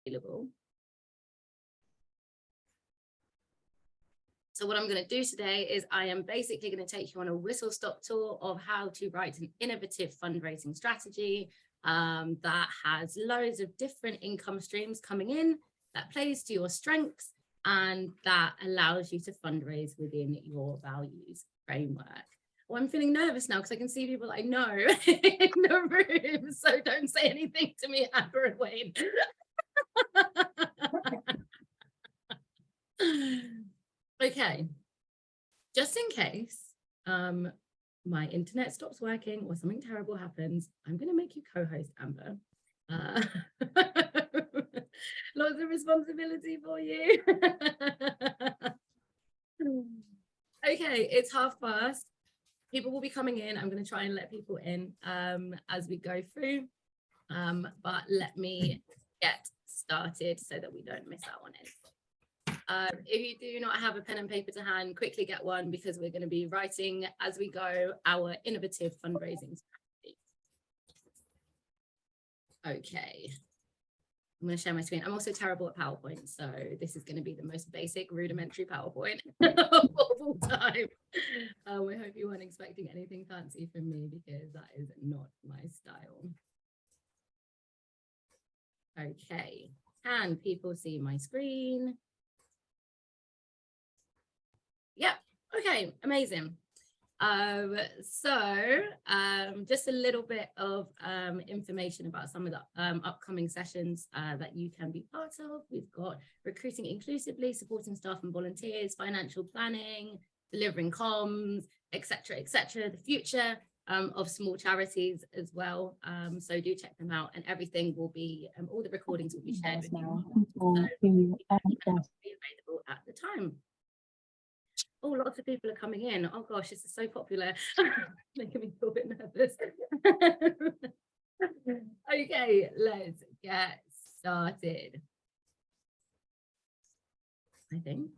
available. So what I'm going to do today is I am basically going to take you on a whistle-stop tour of how to write an innovative fundraising strategy that has loads of different income streams coming in, that plays to your strengths, and that allows you to fundraise within your values framework. Well, I'm feeling nervous now because I can see people I know in the room, so don't say anything to me, Amber and Wayne. Okay, just in case my internet stops working or something terrible happens, I'm going to make you co-host, Amber. Lots of responsibility for you. Okay, it's past. People will be coming in. I'm going to try and let people in as we go through, but let me get started so that we don't miss out on it. If you do not have a pen and paper to hand, quickly get one, because we're going to be writing as we go our innovative fundraising strategy. Okay, I'm going to share my screen. I'm also terrible at PowerPoint, so this is going to be the most basic, rudimentary PowerPoint of all time. I hope you weren't expecting anything fancy from me, because that is not my style. Okay, can people see my screen? Yeah, okay, amazing. Just a little bit of information about some of the upcoming sessions that you can be part of. We've got recruiting inclusively, supporting staff and volunteers, financial planning, delivering comms, etc., etc. The future of small charities as well. So do check them out, and everything will be, all the recordings will be shared with you. Be available at the time. Oh, lots of people are coming in. Oh gosh, this is so popular. Making me feel a bit nervous. Okay, let's get started, I think.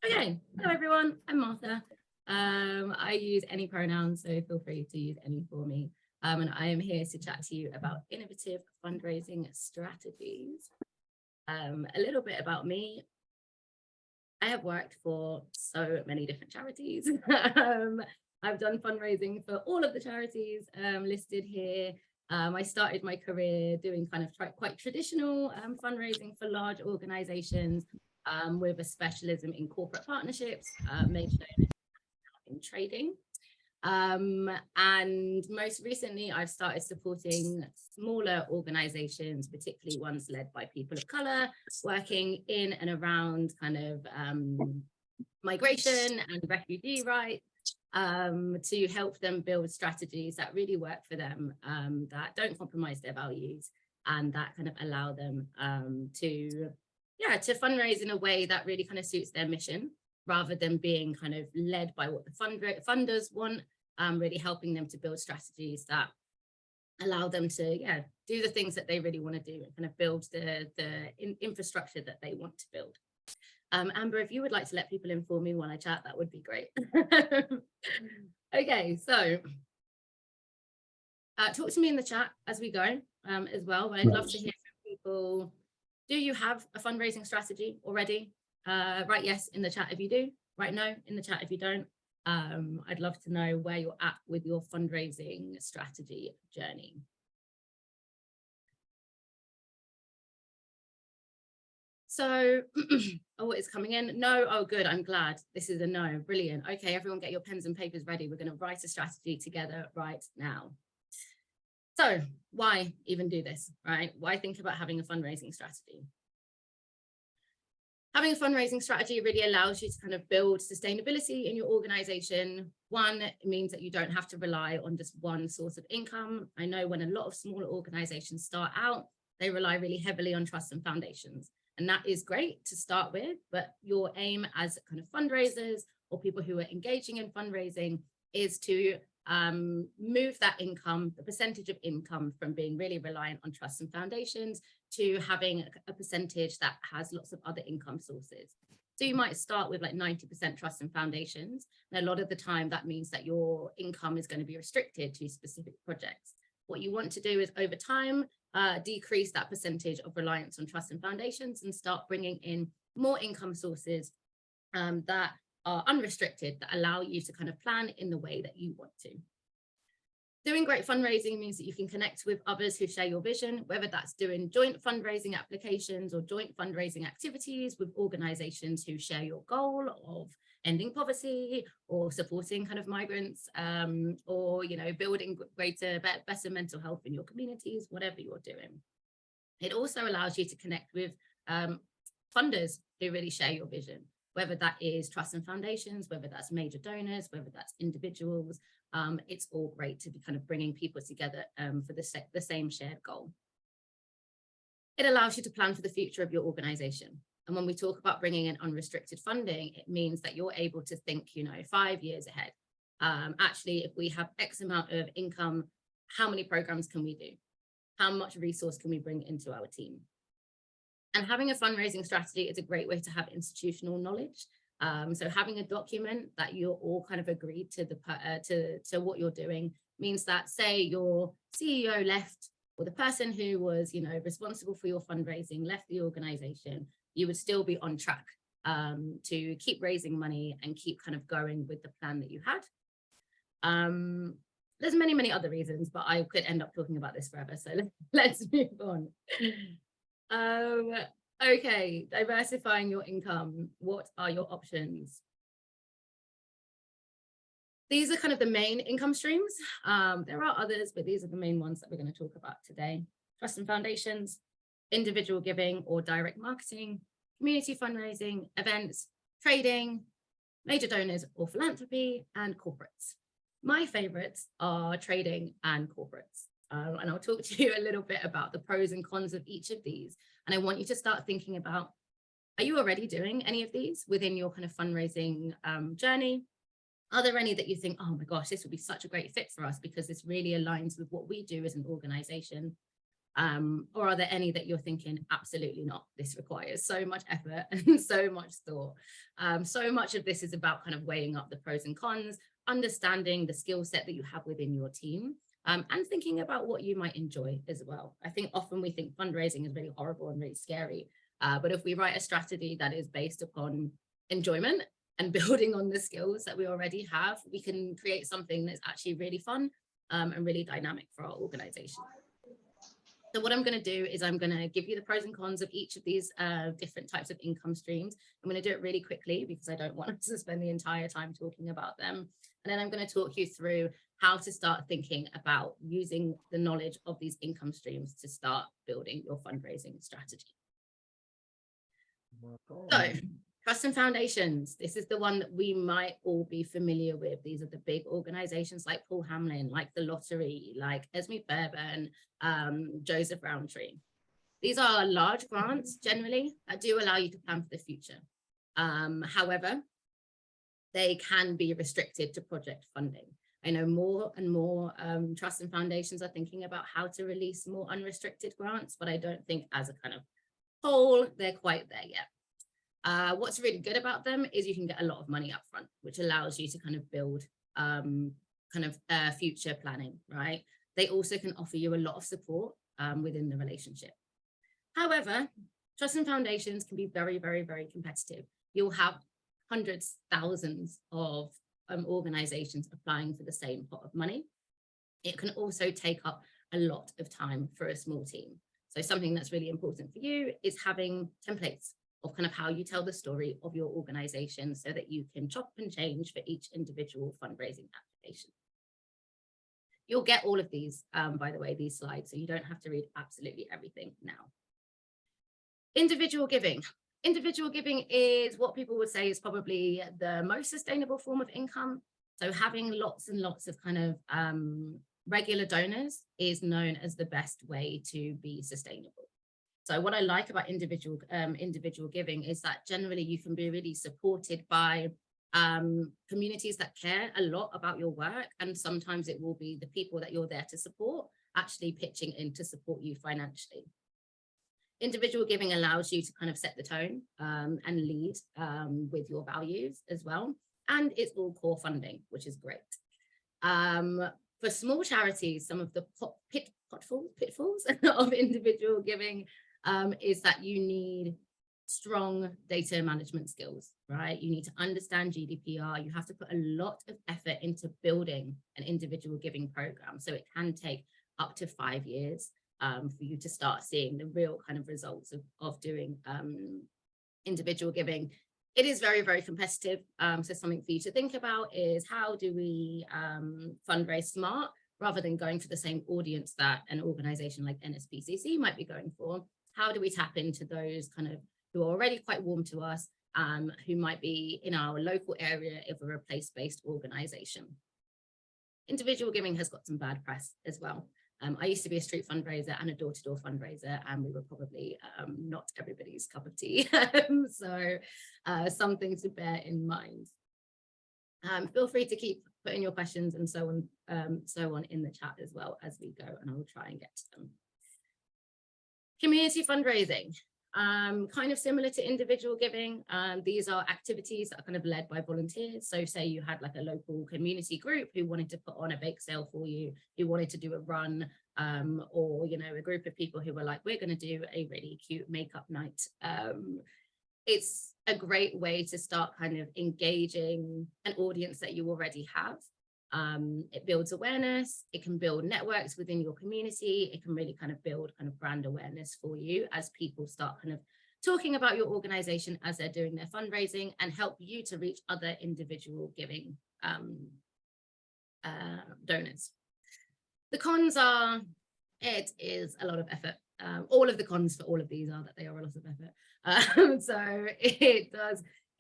Okay, hello everyone, I'm Martha. I use any pronouns, so feel free to use any for me. And I am here to chat to you about innovative fundraising strategies. A little bit about me. I have worked for so many different charities. I've done fundraising for all of the charities listed here. I started my career doing kind of quite traditional fundraising for large organizations with a specialism in corporate partnerships, made in trading. And most recently, I've started supporting smaller organizations, particularly ones led by people of color, working in and around kind of migration and refugee rights, to help them build strategies that really work for them, that don't compromise their values, and that kind of allow them to fundraise in a way that really kind of suits their mission, rather than being kind of led by what the funders want, really helping them to build strategies that allow them to do the things that they really want to do and kind of build the infrastructure that they want to build. Amber, if you would like to let people in for me while I chat, that would be great. Okay, so talk to me in the chat as we go as well, but I'd love to hear from people. Do you have a fundraising strategy already? Write yes in the chat if you do, write no in the chat if you don't. I'd love to know where you're at with your fundraising strategy journey. So, oh, it's coming in. No, oh good, I'm glad. This is a no, brilliant. Okay, everyone get your pens and papers ready. We're going to write a strategy together right now. So why even do this, right? Why think about having a fundraising strategy? Having a fundraising strategy really allows you to kind of build sustainability in your organization. One, it means that you don't have to rely on just one source of income. I know when a lot of smaller organizations start out, they rely really heavily on trusts and foundations. And that is great to start with, but your aim as kind of fundraisers or people who are engaging in fundraising is to move that income, the percentage of income, from being really reliant on trusts and foundations to having a percentage that has lots of other income sources. So you might start with like 90% trusts and foundations. And a lot of the time that means that your income is going to be restricted to specific projects. What you want to do is over time, decrease that percentage of reliance on trusts and foundations and start bringing in more income sources that are unrestricted, that allow you to kind of plan in the way that you want to. Doing great fundraising means that you can connect with others who share your vision, whether that's doing joint fundraising applications or joint fundraising activities with organizations who share your goal of ending poverty or supporting kind of migrants, or, you know, building better mental health in your communities, whatever you're doing. It also allows you to connect with funders who really share your vision, whether that is trusts and foundations, whether that's major donors, whether that's individuals. It's all great to be kind of bringing people together for the same shared goal. It allows you to plan for the future of your organization. And when we talk about bringing in unrestricted funding, it means that you're able to think, you know, 5 years ahead. Actually, if we have X amount of income, how many programs can we do? How much resource can we bring into our team? And having a fundraising strategy is a great way to have institutional knowledge. So having a document that you're all kind of agreed to what you're doing means that, say your CEO left, or the person who was, you know, responsible for your fundraising left the organization, you would still be on track to keep raising money and keep kind of going with the plan that you had. There's many, many other reasons, but I could end up talking about this forever. So let's move on. Okay, diversifying your income. What are your options? These are kind of the main income streams. There are others, but these are the main ones that we're going to talk about today. Trusts and foundations, individual giving or direct marketing, community fundraising, events, trading, major donors or philanthropy, and corporates. My favorites are trading and corporates. And I'll talk to you a little bit about the pros and cons of each of these. And I want you to start thinking about, are you already doing any of these within your kind of fundraising journey? Are there any that you think, oh my gosh, this would be such a great fit for us because this really aligns with what we do as an organization? Or are there any that you're thinking, absolutely not, this requires so much effort and so much thought. So much of this is about kind of weighing up the pros and cons, understanding the skill set that you have within your team, and thinking about what you might enjoy as well. I think often we think fundraising is really horrible and really scary, but if we write a strategy that is based upon enjoyment and building on the skills that we already have, we can create something that's actually really fun and really dynamic for our organization. So what I'm going to do is I'm going to give you the pros and cons of each of these different types of income streams. I'm going to do it really quickly because I don't want us to spend the entire time talking about them. And then I'm going to talk you through how to start thinking about using the knowledge of these income streams to start building your fundraising strategy. So, trusts and foundations. This is the one that we might all be familiar with. These are the big organizations like Paul Hamlin, like the Lottery, like Esme Fairbairn, Joseph Rowntree. These are large grants generally that do allow you to plan for the future. However, they can be restricted to project funding. I know more and more trusts and foundations are thinking about how to release more unrestricted grants, but I don't think as a kind of whole, they're quite there yet. What's really good about them is you can get a lot of money up front, which allows you to kind of build future planning, right? They also can offer you a lot of support within the relationship. However, trusts and foundations can be very, very, very competitive. You'll have hundreds, thousands of organizations applying for the same pot of money. It can also take up a lot of time for a small team. So something that's really important for you is having templates of kind of how you tell the story of your organization so that you can chop and change for each individual fundraising application. You'll get all of these, by the way, these slides, so you don't have to read absolutely everything now. Individual giving. Individual giving is what people would say is probably the most sustainable form of income. So having lots and lots of kind of regular donors is known as the best way to be sustainable. So what I like about individual giving is that generally you can be really supported by communities that care a lot about your work. And sometimes it will be the people that you're there to support actually pitching in to support you financially. Individual giving allows you to kind of set the tone and lead with your values as well. And it's all core funding, which is great. For small charities, some of the pitfalls of individual giving is that you need strong data management skills, right? You need to understand GDPR. You have to put a lot of effort into building an individual giving program. So it can take up to 5 years for you to start seeing the real kind of results of doing individual giving. It is very, very competitive. So something for you to think about is, how do we fundraise smart rather than going for the same audience that an organization like NSPCC might be going for? How do we tap into those kind of who are already quite warm to us, who might be in our local area if we're a place-based organization? Individual giving has got some bad press as well. I used to be a street fundraiser and a door-to-door fundraiser, and we were probably not everybody's cup of tea. So something to bear in mind. Feel free to keep putting your questions and so on in the chat as well as we go, and I will try and get to them. Community fundraising. Kind of similar to individual giving. These are activities that are kind of led by volunteers. So say you had like a local community group who wanted to put on a bake sale for you, who wanted to do a run, or, you know, a group of people who were like, we're going to do a really cute makeup night. It's a great way to start kind of engaging an audience that you already have. It builds awareness, it can build networks within your community, it can really kind of build kind of brand awareness for you as people start kind of talking about your organization as they're doing their fundraising, and help you to reach other individual giving donors. The cons are, it is a lot of effort. All of the cons for all of these are that they are a lot of effort. So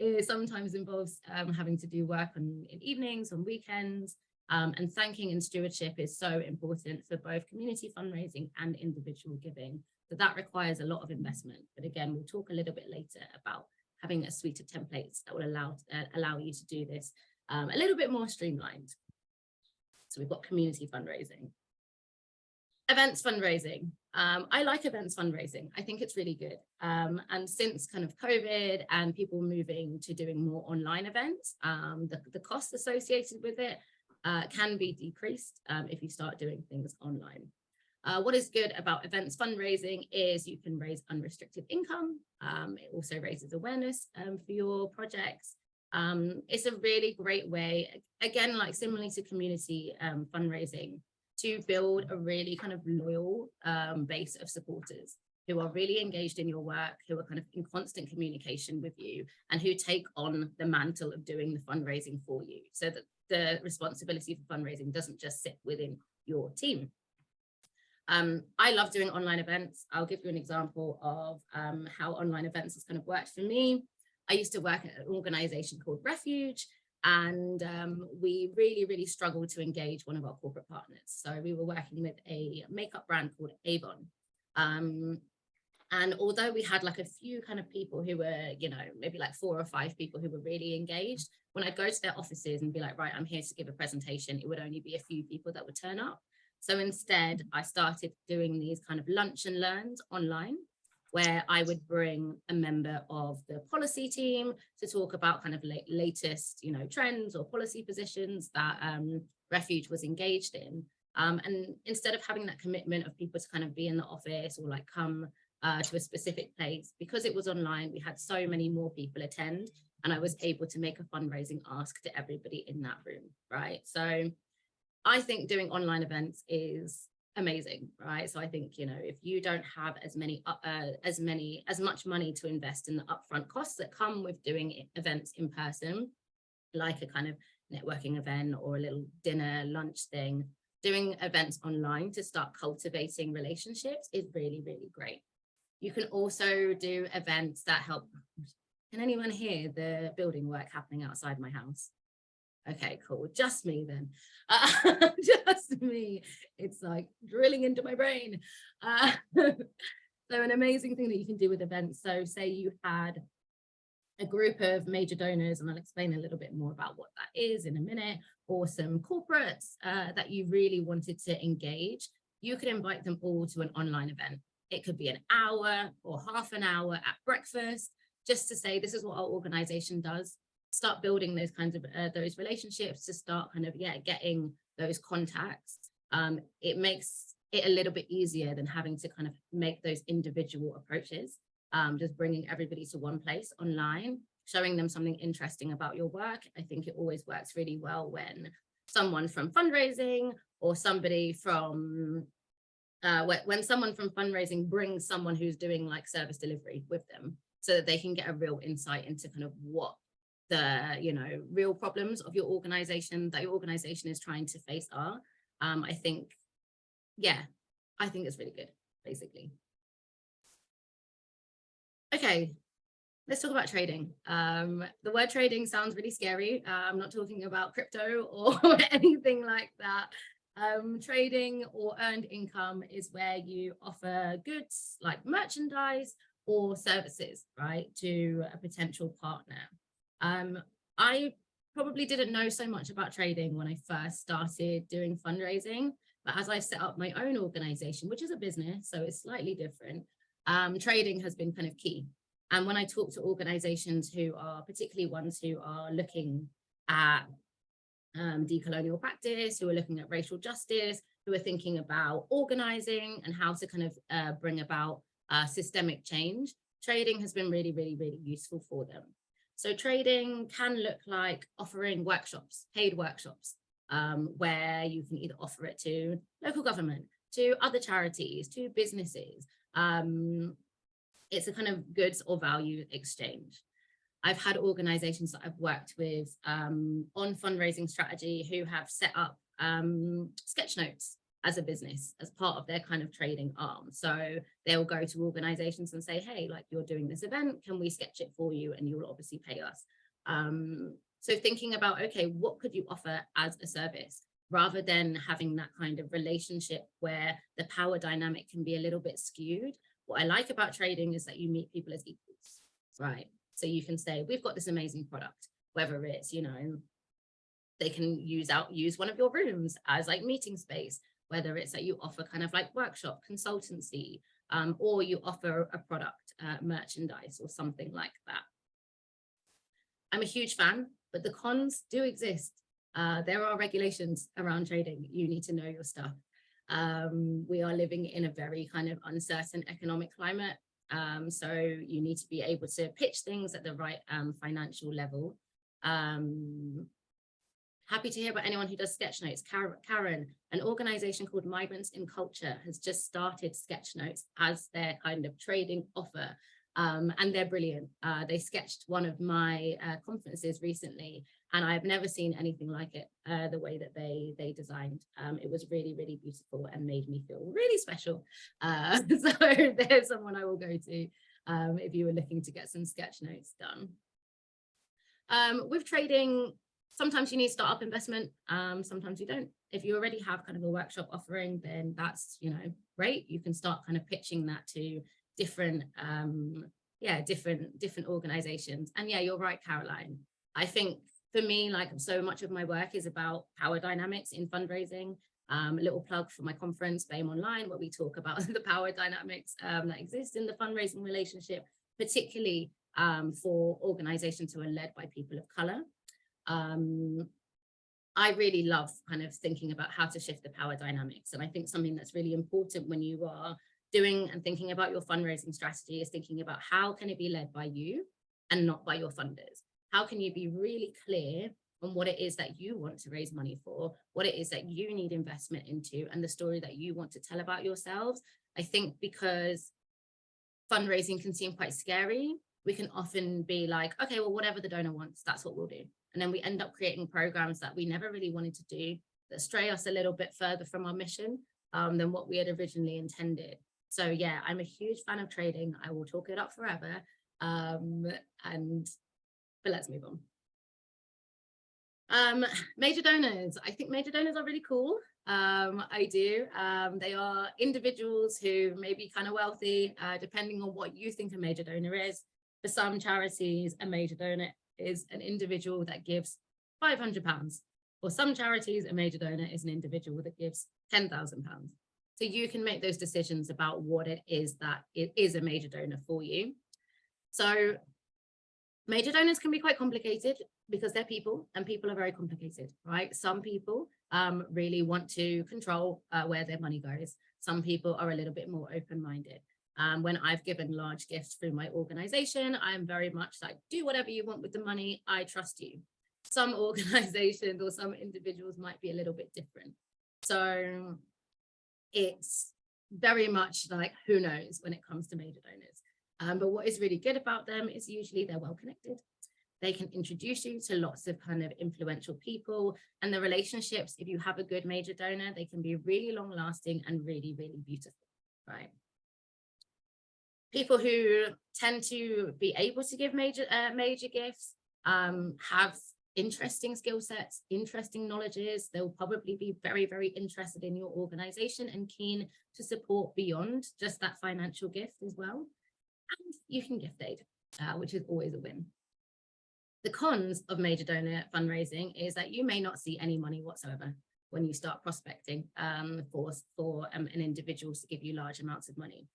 it sometimes involves having to do work in evenings, on weekends, and thanking and stewardship is so important for both community fundraising and individual giving. So that requires a lot of investment. But again, we'll talk a little bit later about having a suite of templates that will allow you to do this a little bit more streamlined. So we've got community fundraising. Events fundraising. I like events fundraising. I think it's really good. And since kind of COVID and people moving to doing more online events, the costs associated with it can be decreased if you start doing things online. What is good about events fundraising is you can raise unrestricted income. It also raises awareness for your projects. It's a really great way, again, like similarly to community fundraising, to build a really kind of loyal base of supporters who are really engaged in your work, who are kind of in constant communication with you, and who take on the mantle of doing the fundraising for you, so that the responsibility for fundraising doesn't just sit within your team. I love doing online events. I'll give you an example of how online events has kind of worked for me. I used to work at an organization called Refuge, and we really struggled to engage one of our corporate partners. So we were working with a makeup brand called Avon. And although we had like a few kind of people who were, you know, maybe like 4 or 5 people who were really engaged, when I'd go to their offices and be like, right, I'm here to give a presentation, it would only be a few people that would turn up. So instead, I started doing these kind of lunch and learns online, where I would bring a member of the policy team to talk about kind of latest, you know, trends or policy positions that Refuge was engaged in. And instead of having that commitment of people to kind of be in the office or like come to a specific place, because it was online, we had so many more people attend, and I was able to make a fundraising ask to everybody in that room, right? So I think doing online events is amazing, right? So I think, you know, if you don't have as much money to invest in the upfront costs that come with doing events in person, like a kind of networking event or a little dinner lunch thing, doing events online to start cultivating relationships is really great. You can also do events that help. Can anyone hear the building work happening outside my house? Okay, cool. Just me then. Just me. It's like drilling into my brain. So an amazing thing that you can do with events. So say you had a group of major donors, and I'll explain a little bit more about what that is in a minute, or some corporates that you really wanted to engage. You could invite them all to an online event. It could be an hour or half an hour at breakfast, just to say, this is what our organization does. Start building those kinds of those relationships, to start kind of getting those contacts. It makes it a little bit easier than having to kind of make those individual approaches. Just bringing everybody to one place online, showing them something interesting about your work. I think it always works really well when someone from fundraising or somebody from when someone from fundraising brings someone who's doing like service delivery with them, so that they can get a real insight into kind of what the, you know, real problems of your organization is trying to face are. I think, yeah, I think it's really good, basically. Okay, let's talk about trading. The word trading sounds really scary. I'm not talking about crypto or anything like that. Trading or earned income is where you offer goods like merchandise or services, right, to a potential partner. I probably didn't know so much about trading when I first started doing fundraising, but as I've set up my own organization, which is a business, so it's slightly different, trading has been kind of key. And when I talk to organizations who are particularly ones who are looking at decolonial practice, who are looking at racial justice, who are thinking about organizing and how to kind of bring about systemic change, trading has been really, really, really useful for them. So trading can look like offering workshops, paid workshops, where you can either offer it to local government, to other charities, to businesses. It's a kind of goods or value exchange. I've had organizations that I've worked with on fundraising strategy who have set up sketch notes as a business, as part of their kind of trading arm. So they'll go to organizations and say, hey, like, you're doing this event, can we sketch it for you? And you'll obviously pay us. So thinking about, okay, what could you offer as a service, rather than having that kind of relationship where the power dynamic can be a little bit skewed. What I like about trading is that you meet people as equals, right? So you can say, we've got this amazing product, whether it's, you know, they can use one of your rooms as like meeting space, whether it's that you offer kind of like workshop consultancy, or you offer a product, merchandise or something like that. I'm a huge fan, but the cons do exist. There are regulations around trading. You need to know your stuff. We are living in a very kind of uncertain economic climate. So you need to be able to pitch things at the right financial level. Happy to hear about anyone who does sketch notes. Karen, an organization called Migrants in Culture has just started sketch notes as their kind of trading offer. And they're brilliant. They sketched one of my conferences recently, and I've never seen anything like it, the way that they designed. It was really, really beautiful and made me feel really special. So there's someone I will go to if you were looking to get some sketch notes done. With trading, sometimes you need startup investment, sometimes you don't. If you already have kind of a workshop offering, then that's, you know, great. You can start kind of pitching that to different different organizations. And yeah, you're right, Caroline. I think for me, like, so much of my work is about power dynamics in fundraising. A little plug for my conference, BAME Online, where we talk about the power dynamics that exist in the fundraising relationship, particularly for organizations who are led by people of color. I really love kind of thinking about how to shift the power dynamics. And I think something that's really important when you are doing and thinking about your fundraising strategy is thinking about how can it be led by you and not by your funders? How can you be really clear on what it is that you want to raise money for, what it is that you need investment into, and the story that you want to tell about yourselves? I think because fundraising can seem quite scary, we can often be like, okay, well, whatever the donor wants, that's what we'll do. And then we end up creating programs that we never really wanted to do, that stray us a little bit further from our mission than what we had originally intended. So yeah, I'm a huge fan of trading. I will talk it up forever. But let's move on. Major donors. I think major donors are really cool. I do. They are individuals who may be kind of wealthy, depending on what you think a major donor is. For some charities, a major donor is an individual that gives £500. For some charities, a major donor is an individual that gives £10,000. So you can make those decisions about what it is that it is a major donor for you. So major donors can be quite complicated because they're people, and people are very complicated, right? Some people really want to control where their money goes. Some people are a little bit more open-minded. When I've given large gifts through my organization, I'm very much like, do whatever you want with the money. I trust you. Some organizations or some individuals might be a little bit different. So it's very much like, who knows when it comes to major donors. But what is really good about them is usually they're well connected. They can introduce you to lots of kind of influential people, and the relationships, if you have a good major donor, they can be really long lasting and really, really beautiful, right? People who tend to be able to give major gifts have interesting skill sets, interesting knowledges. They'll probably be very, very interested in your organization and keen to support beyond just that financial gift as well. And you can gift aid, which is always a win. The cons of major donor fundraising is that you may not see any money whatsoever when you start prospecting for an individual to give you large amounts of money.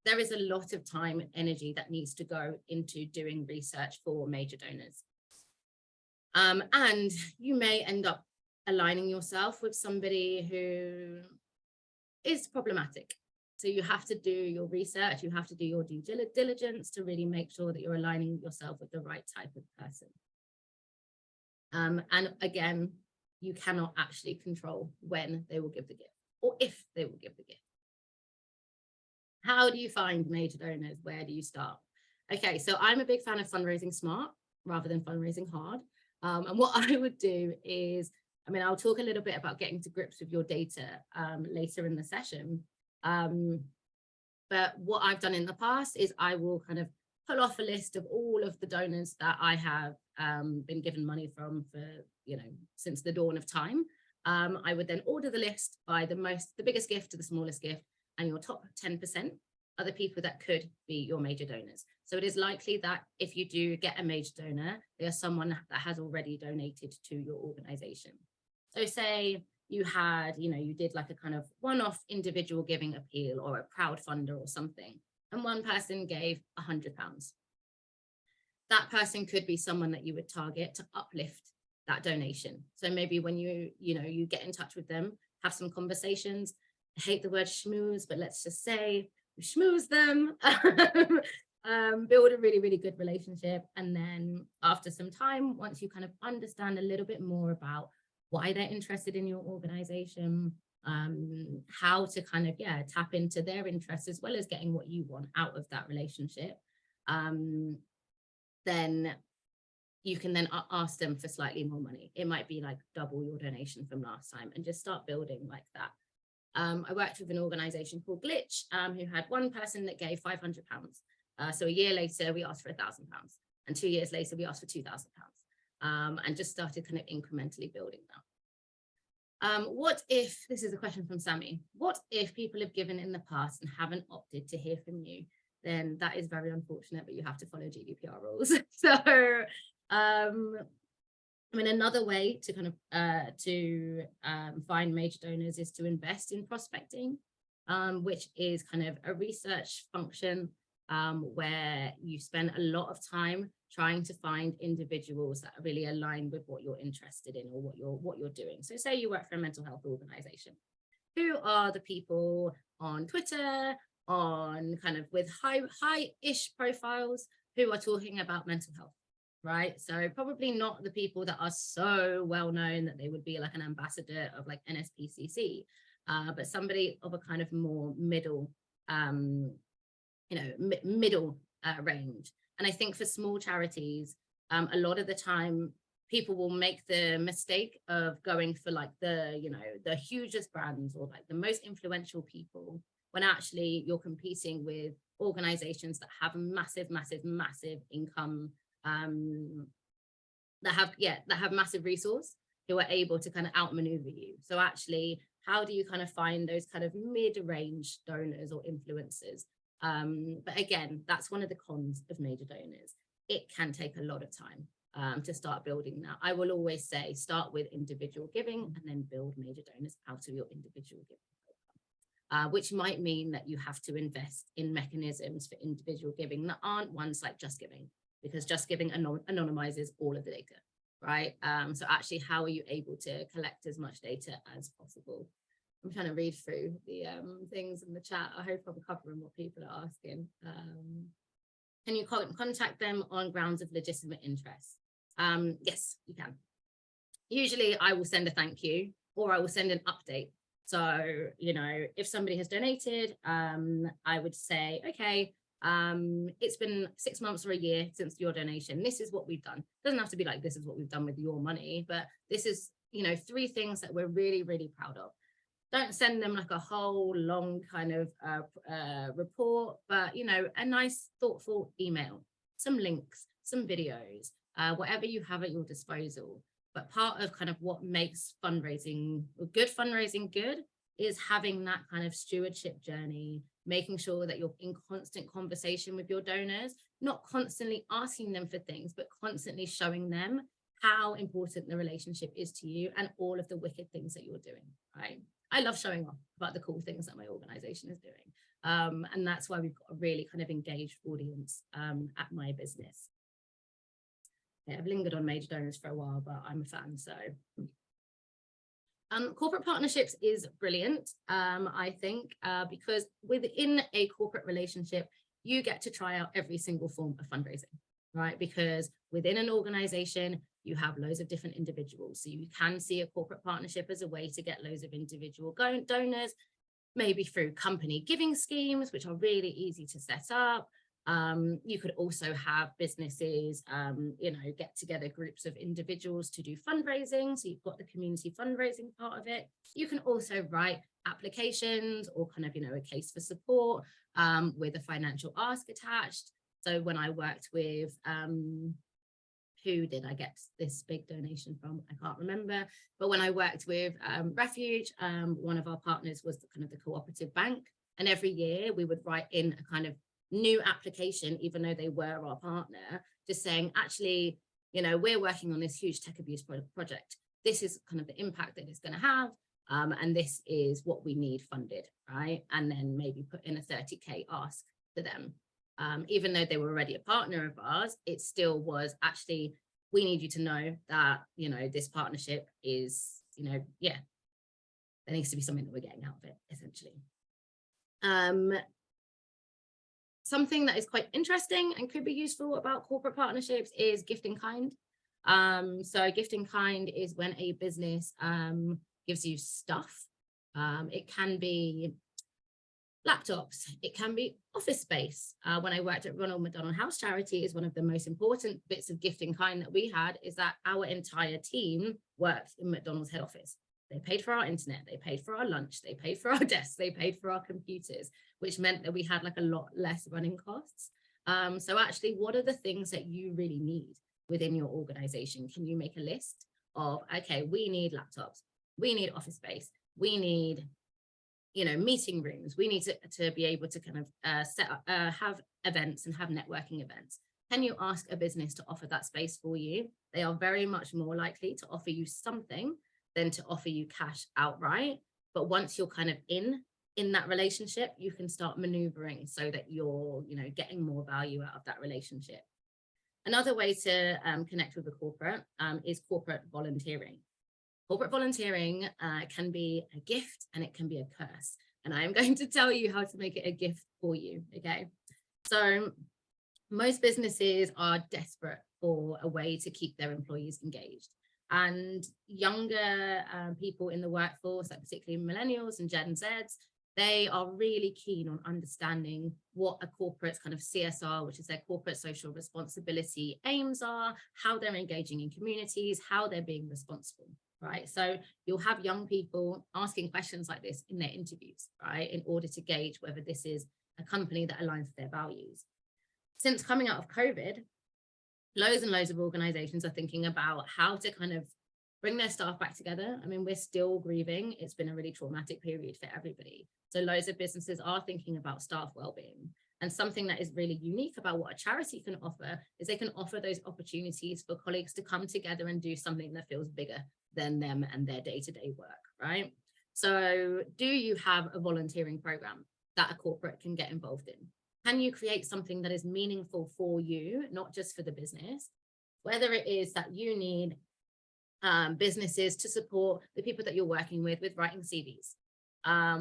There is a lot of time and energy that needs to go into doing research for major donors. And you may end up aligning yourself with somebody who is problematic. So you have to do your research, you have to do your due diligence to really make sure that you're aligning yourself with the right type of person. And again, you cannot actually control when they will give the gift or if they will give the gift. How do you find major donors? Where do you start? Okay, so I'm a big fan of fundraising smart rather than fundraising hard. And what I would do is, I mean, I'll talk a little bit about getting to grips with your data later in the session. But what I've done in the past is I will kind of pull off a list of all of the donors that I have been given money from for, since the dawn of time. I would then order the list by the biggest gift to the smallest gift, and your top 10% are the people that could be your major donors. So it is likely that if you do get a major donor, they are someone that has already donated to your organization. So say you had, you did like a kind of one-off individual giving appeal or a crowdfunder or something, and one person gave £100. That person could be someone that you would target to uplift that donation. So maybe when you get in touch with them, have some conversations. I hate the word schmooze, but let's just say you schmooze them, build a really, really good relationship. And then after some time, once you kind of understand a little bit more about why they're interested in your organization, how to kind of, tap into their interests as well as getting what you want out of that relationship, then you can then ask them for slightly more money. It might be like double your donation from last time and just start building like that. I worked with an organization called Glitch, who had one person that gave £500. So a year later, we asked for £1,000. And 2 years later, we asked for £2,000. And just started kind of incrementally building that. What if, this is a question from Sammy, what if people have given in the past and haven't opted to hear from you? Then that is very unfortunate, but you have to follow GDPR rules. So, I mean, another way to kind of find major donors is to invest in prospecting, which is kind of a research function where you spend a lot of time trying to find individuals that are really aligned with what you're interested in or what you're doing. So say you work for a mental health organization. Who are the people on Twitter, on kind of with high-ish profiles who are talking about mental health? Right, so probably not the people that are so well known that they would be like an ambassador of like NSPCC, but somebody of a kind of more middle, middle range. And I think for small charities, a lot of the time people will make the mistake of going for like the hugest brands or like the most influential people, when actually you're competing with organizations that have massive income, that have massive resource, who are able to kind of outmaneuver you. So actually, how do you kind of find those kind of mid-range donors or influencers? But again, that's one of the cons of major donors. It can take a lot of time to start building that. I will always say, start with individual giving and then build major donors out of your individual giving. Which might mean that you have to invest in mechanisms for individual giving that aren't ones like Just Giving, because Just Giving anonymizes all of the data, right? So actually, how are you able to collect as much data as possible? I'm trying to read through the things in the chat. I hope I'm covering what people are asking. Can you contact them on grounds of legitimate interest? Yes, you can. Usually I will send a thank you, or I will send an update. So, you know, if somebody has donated, I would say, okay, it's been 6 months or a year since your donation. This is what we've done. It doesn't have to be like, this is what we've done with your money, but this is, you know, 3 things that we're really, really proud of. Don't send them like a whole long kind of report, but, you know, a nice, thoughtful email, some links, some videos, whatever you have at your disposal. But part of kind of what makes fundraising, good fundraising good, is having that kind of stewardship journey, making sure that you're in constant conversation with your donors, not constantly asking them for things, but constantly showing them how important the relationship is to you and all of the wicked things that you're doing, right? I love showing off about the cool things that my organization is doing. And that's why we've got a really kind of engaged audience at my business. Yeah, I've lingered on major donors for a while, but I'm a fan, so. Corporate partnerships is brilliant, I think, because within a corporate relationship, you get to try out every single form of fundraising, right? Because within an organization, you have loads of different individuals. So you can see a corporate partnership as a way to get loads of individual donors, maybe through company giving schemes, which are really easy to set up. You could also have businesses, you know, get together groups of individuals to do fundraising. So you've got the community fundraising part of it. You can also write applications or kind of, you know, a case for support with a financial ask attached. So when I worked with, who did I get this big donation from? I can't remember. But when I worked with Refuge, one of our partners was kind of the cooperative bank. And every year we would write in a kind of new application, even though they were our partner, just saying, actually, you know, we're working on this huge tech abuse project. This is kind of the impact that it's going to have. And this is what we need funded, right? And then maybe put in a 30K ask to them. Even though they were already a partner of ours, it still was actually, we need you to know that, you know, this partnership is, you know, yeah, there needs to be something that we're getting out of it, essentially. Something that is quite interesting and could be useful about corporate partnerships is gift in kind. So gift in kind is when a business gives you stuff. It can be laptops, it can be office space. When I worked at Ronald McDonald House Charities, one of the most important bits of gift in kind that we had is that our entire team worked in McDonald's head office. They paid for our internet, they paid for our lunch, they paid for our desks, they paid for our computers, which meant that we had like a lot less running costs. So actually, what are the things that you really need within your organization? Can you make a list of, okay, we need laptops, we need office space, we need, you know, meeting rooms, we need to be able to kind of set up, have events and have networking events. Can you ask a business to offer that space for you? They are very much more likely to offer you something than to offer you cash outright. But once you're kind of in that relationship, you can start maneuvering so that you're, you know, getting more value out of that relationship. Another way to connect with a corporate is corporate volunteering. Corporate volunteering can be a gift and it can be a curse. And I am going to tell you how to make it a gift for you, okay? So most businesses are desperate for a way to keep their employees engaged. And younger people in the workforce, like particularly millennials and Gen Zs, they are really keen on understanding what a corporate's kind of CSR, which is their corporate social responsibility aims are, how they're engaging in communities, how they're being responsible, right? So you'll have young people asking questions like this in their interviews, right? In order to gauge whether this is a company that aligns with their values. Since coming out of COVID, loads and loads of organizations are thinking about how to kind of bring their staff back together. I mean, we're still grieving. It's been a really traumatic period for everybody. So loads of businesses are thinking about staff well-being. And something that is really unique about what a charity can offer is they can offer those opportunities for colleagues to come together and do something that feels bigger than them and their day-to-day work, right? So do you have a volunteering program that a corporate can get involved in? Can you create something that is meaningful for you, not just for the business? Whether it is that you need businesses to support the people that you're working with writing CVs.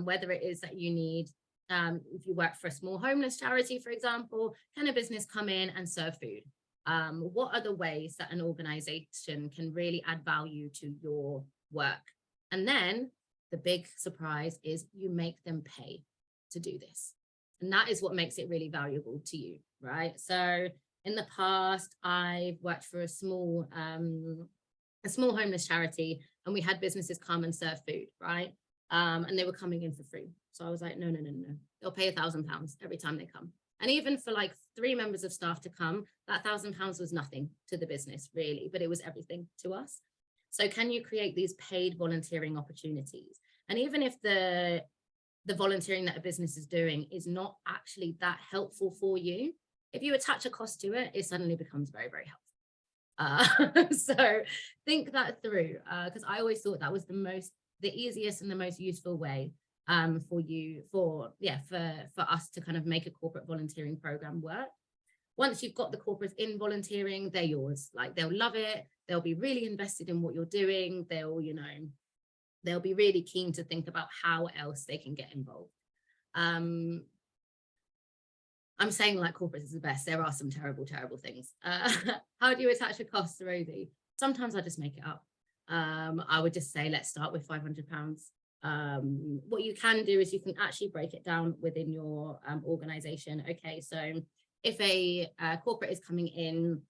whether it is that you need, if you work for a small homeless charity, for example, can a business come in and serve food? What are the ways that an organization can really add value to your work? And then the big surprise is you make them pay to do this. And that is what makes it really valuable to you, right? So in the past, I've worked for a small homeless charity, and we had businesses come and serve food, right? And they were coming in for free. So I was like, no. They'll pay £1,000 every time they come. And even for like 3 members of staff to come, that £1,000 was nothing to the business really, but it was everything to us. So can you create these paid volunteering opportunities? And even if the volunteering that a business is doing is not actually that helpful for you, if you attach a cost to it, it suddenly becomes very, very helpful. So think that through, because I always thought that was the easiest and the most useful way for us to kind of make a corporate volunteering program work. Once you've got the corporates in volunteering, they're yours. Like, they'll love it. They'll be really invested in what you're doing. They'll be really keen to think about how else they can get involved. I'm saying like corporates is the best. There are some terrible, terrible things. How do you attach a cost, Rosie? Sometimes I just make it up. I would just say, let's start with £500. What you can do is you can actually break it down within your organization. Okay, so if a corporate is coming in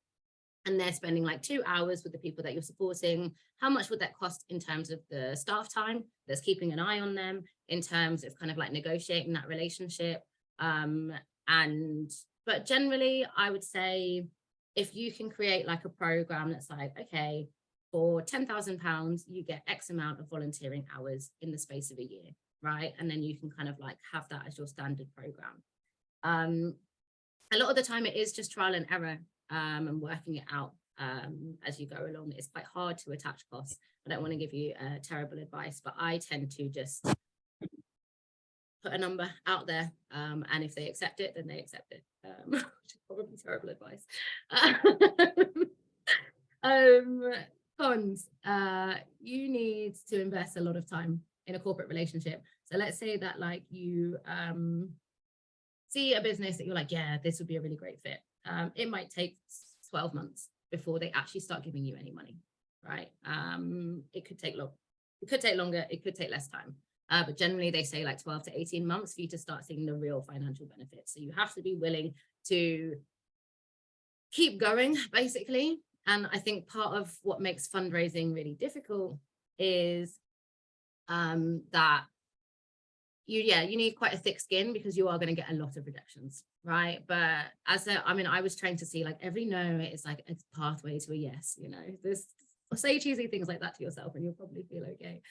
and they're spending like 2 hours with the people that you're supporting, how much would that cost in terms of the staff time that's keeping an eye on them, in terms of kind of like negotiating that relationship? But generally, I would say if you can create like a program that's like, okay, for £10,000, you get X amount of volunteering hours in the space of a year, right? And then you can kind of like have that as your standard program. A lot of the time it is just trial and error and working it out as you go along. It's quite hard to attach costs. I don't want to give you terrible advice, but I tend to just put a number out there, and if they accept it, then they accept it, which is probably terrible advice. Cons, you need to invest a lot of time in a corporate relationship. So let's say that like you see a business that you're like, yeah, this would be a really great fit. It might take 12 months before they actually start giving you any money, right? It could take longer, it could take less time. But generally they say like 12 to 18 months for you to start seeing the real financial benefits. So you have to be willing to keep going, basically. And I think part of what makes fundraising really difficult is that you need quite a thick skin, because you are going to get a lot of rejections, right? But I was trained to see like every no is like a pathway to a yes, say cheesy things like that to yourself and you'll probably feel okay.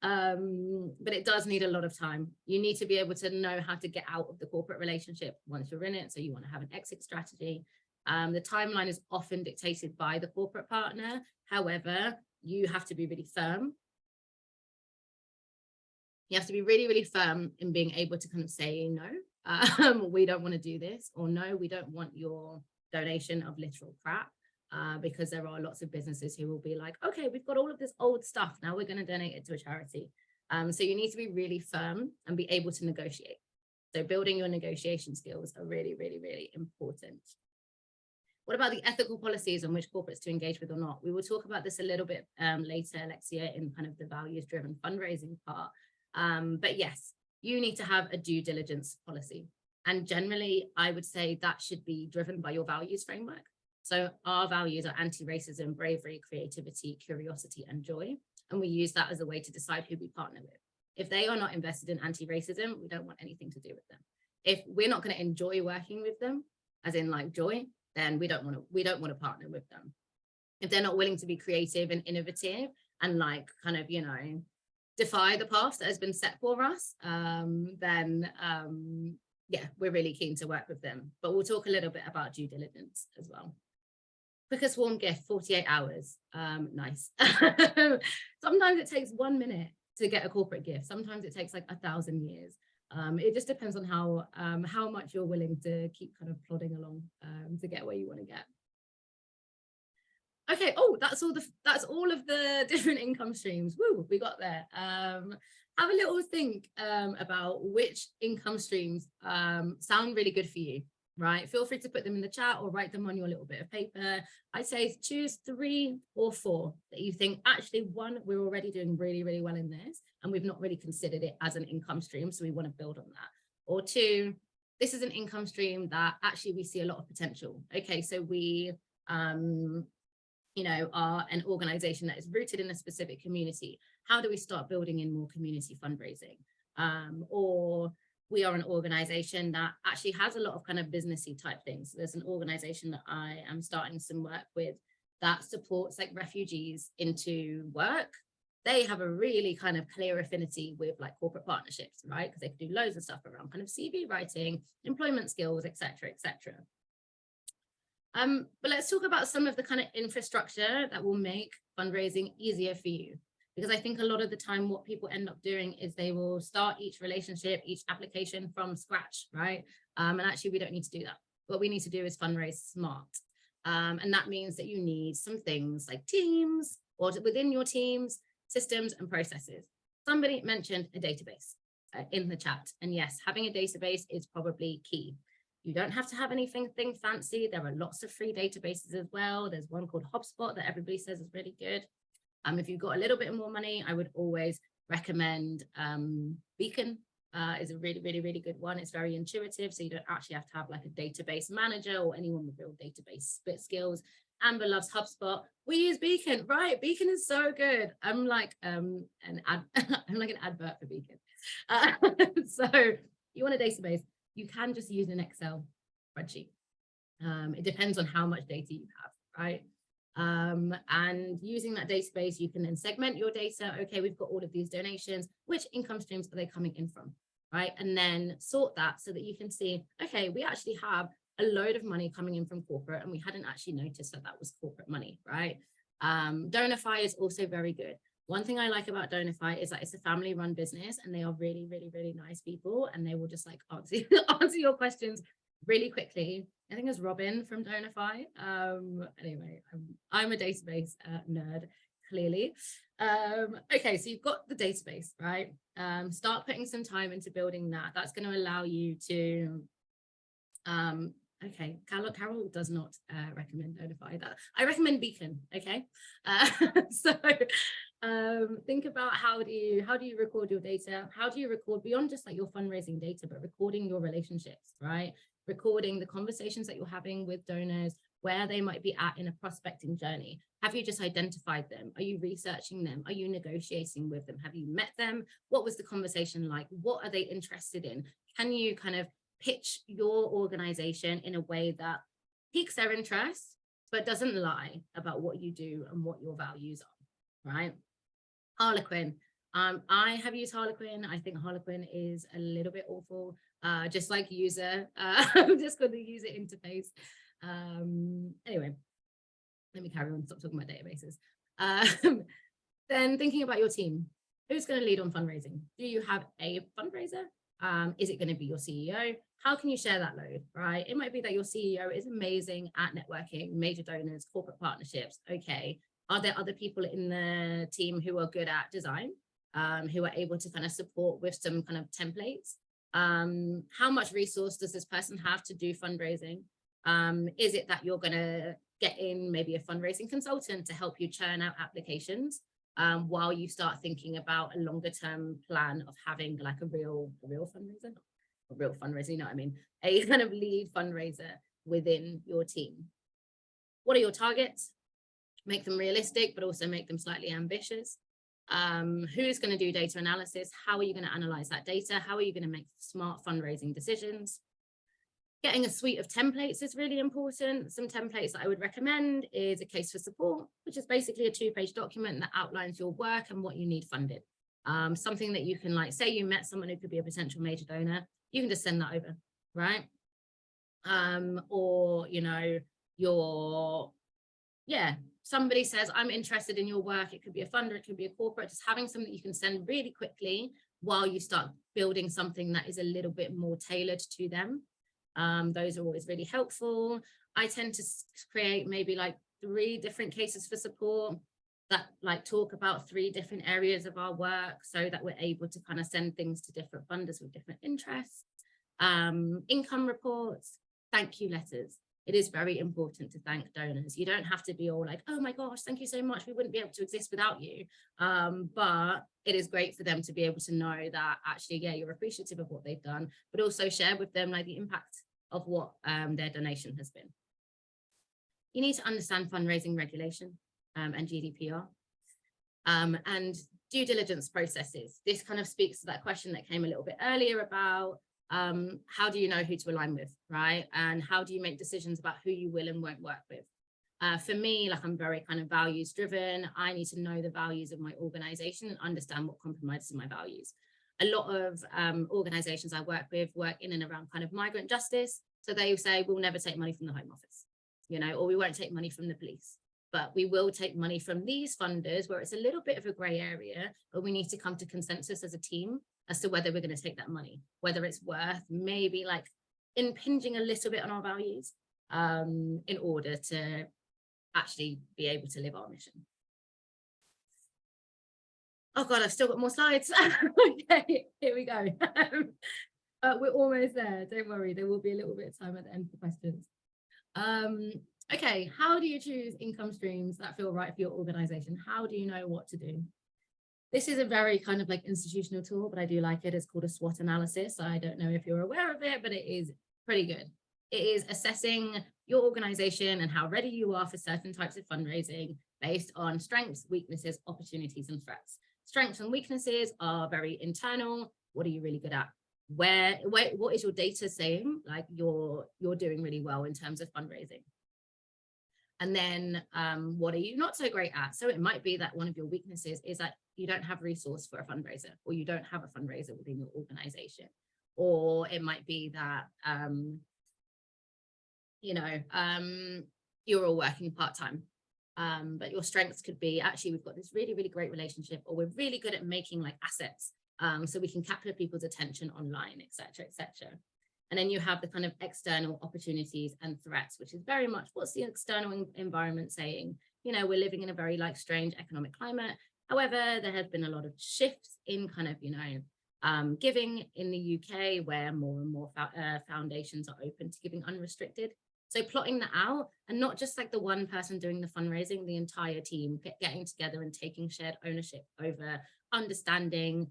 But it does need a lot of time. You need to be able to know how to get out of the corporate relationship once you're in it. So you want to have an exit strategy. The timeline is often dictated by the corporate partner. However, you have to be really firm. You have to be really, really firm in being able to kind of say, no, we don't want to do this, or no, we don't want your donation of literal crap. Because there are lots of businesses who will be like, okay, we've got all of this old stuff, now we're going to donate it to a charity. So you need to be really firm and be able to negotiate. So building your negotiation skills are really, really, really important. What about the ethical policies on which corporates to engage with or not? We will talk about this a little bit later, Alexia, in kind of the values-driven fundraising part. But yes, you need to have a due diligence policy. And generally, I would say that should be driven by your values framework. So our values are anti-racism, bravery, creativity, curiosity, and joy. And we use that as a way to decide who we partner with. If they are not invested in anti-racism, we don't want anything to do with them. If we're not going to enjoy working with them, as in like joy, then we don't want to partner with them. If they're not willing to be creative and innovative and like kind of, defy the path that has been set for us, then we're really keen to work with them. But we'll talk a little bit about due diligence as well. Quickest warm gift, 48 hours. Nice. Sometimes it takes 1 minute to get a corporate gift. Sometimes it takes like 1,000 years. It just depends on how much you're willing to keep kind of plodding along to get where you want to get. Okay, that's all of the different income streams. Woo, we got there. have a little think about which income streams sound really good for you, right? Feel free to put them in the chat or write them on your little bit of paper. I'd say choose 3 or 4 that you think, actually, 1, we're already doing really, really well in this, and we've not really considered it as an income stream, so we want to build on that. Or 2, this is an income stream that actually we see a lot of potential. Okay, so we are an organization that is rooted in a specific community. How do we start building in more community fundraising? Or we are an organization that actually has a lot of kind of businessy type things. So there's an organization that I am starting some work with that supports like refugees into work. They have a really kind of clear affinity with like corporate partnerships, right? Because they can do loads of stuff around kind of CV writing, employment skills, etc., etc. But let's talk about some of the kind of infrastructure that will make fundraising easier for you. Because I think a lot of the time what people end up doing is they will start each relationship, each application from scratch, right? And actually we don't need to do that. What we need to do is fundraise smart. And that means that you need some things like teams, or within your teams, systems and processes. Somebody mentioned a database in the chat. And yes, having a database is probably key. You don't have to have anything fancy. There are lots of free databases as well. There's one called HubSpot that everybody says is really good. If you've got a little bit more money, I would always recommend Beacon. Is a really, really, really good one. It's very intuitive, so you don't actually have to have like a database manager or anyone with real database skills. Amber loves HubSpot. We use Beacon, right? Beacon is so good. I'm like an advert for Beacon. So you want a database, you can just use an Excel spreadsheet. It depends on how much data you have, right? And using that database, you can then segment your data. Okay, we've got all of these donations. Which income streams are they coming in from, right? And then sort that so that you can see, okay, we actually have a load of money coming in from corporate, and we hadn't actually noticed that that was corporate money, right? Donify is also very good. One thing I like about Donify is that it's a family-run business, and they are really, really, really nice people, and they will just like answer your questions really quickly. I think it's Robin from Donify. Anyway, I'm a database nerd, clearly. Okay, so you've got the database, right? Start putting some time into building that. That's going to allow you to, okay, Carol does not recommend Donify. That I recommend Beacon, okay? So think about how do you record your data? How do you record beyond just like your fundraising data, but recording your relationships, right? Recording the conversations that you're having with donors, where they might be at in a prospecting journey. Have you just identified them? Are you researching them? Are you negotiating with them? Have you met them? What was the conversation like? What are they interested in? Can you kind of pitch your organization in a way that piques their interest, but doesn't lie about what you do and what your values are, right? Harlequin. I have used Harlequin. I think Harlequin is a little bit awful, just like user. I'm just going to user interface. Anyway, let me carry on, stop talking about databases. Then thinking about your team. Who's going to lead on fundraising? Do you have a fundraiser? Is it going to be your CEO? How can you share that load, right? It might be that your CEO is amazing at networking, major donors, corporate partnerships. Okay. Are there other people in the team who are good at design, who are able to kind of support with some kind of templates? How much resource does this person have to do fundraising? Is it that you're going to get in maybe a fundraising consultant to help you churn out applications while you start thinking about a longer term plan of having like a real fundraiser? A real fundraiser, you know what I mean? A kind of lead fundraiser within your team. What are your targets? Make them realistic, but also make them slightly ambitious. Who's going to do data analysis? How are you going to analyze that data? How are you going to make smart fundraising decisions? Getting a suite of templates is really important. Some templates that I would recommend is a case for support, which is basically a 2-page document that outlines your work and what you need funded. Something that you can, like, say you met someone who could be a potential major donor, you can just send that over, right? Or, you know, somebody says, I'm interested in your work. It could be a funder, it could be a corporate, just having something that you can send really quickly while you start building something that is a little bit more tailored to them. Those are always really helpful. I tend to create maybe like 3 different cases for support that like talk about 3 different areas of our work so that we're able to kind of send things to different funders with different interests. Income reports, thank you letters. It is very important to thank donors. You don't have to be all like, oh my gosh, thank you so much, we wouldn't be able to exist without you. But it is great for them to be able to know that actually, yeah, you're appreciative of what they've done, but also share with them like the impact of what their donation has been. You need to understand fundraising regulation and GDPR and due diligence processes. This kind of speaks to that question that came a little bit earlier about how do you know who to align with, right? And how do you make decisions about who you will and won't work with? For me, like I'm very kind of values driven. I need to know the values of my organization and understand what compromises my values. A lot of organizations I work with work in and around kind of migrant justice. So they say, we'll never take money from the Home Office, you know, or we won't take money from the police, but we will take money from these funders where it's a little bit of a gray area, but we need to come to consensus as a team as to whether we're going to take that money, whether it's worth maybe like impinging a little bit on our values in order to actually be able to live our mission. Oh God, I've still got more slides. Okay, here we go. We're almost there. Don't worry, there will be a little bit of time at the end for questions. Okay, how do you choose income streams that feel right for your organization? How do you know what to do? This is a very kind of like institutional tool, but I do like it. It's called a SWOT analysis. I don't know if you're aware of it, but it is pretty good. It is assessing your organization and how ready you are for certain types of fundraising based on strengths, weaknesses, opportunities, and threats. Strengths and weaknesses are very internal. What are you really good at? What is your data saying? Like you're doing really well in terms of fundraising. And then what are you not so great at? So it might be that one of your weaknesses is that you don't have resource for a fundraiser, or you don't have a fundraiser within your organization. Or it might be that, you're all working part-time. But your strengths could be, actually, we've got this really, really great relationship, or we're really good at making like assets. So we can capture people's attention online, et cetera, et cetera. And then you have the kind of external opportunities and threats, which is very much what's the external environment saying? You know, we're living in a very like strange economic climate. However, there has been a lot of shifts in kind of, giving in the UK, where more and more foundations are open to giving unrestricted. So plotting that out, and not just like the one person doing the fundraising, the entire team getting together and taking shared ownership over understanding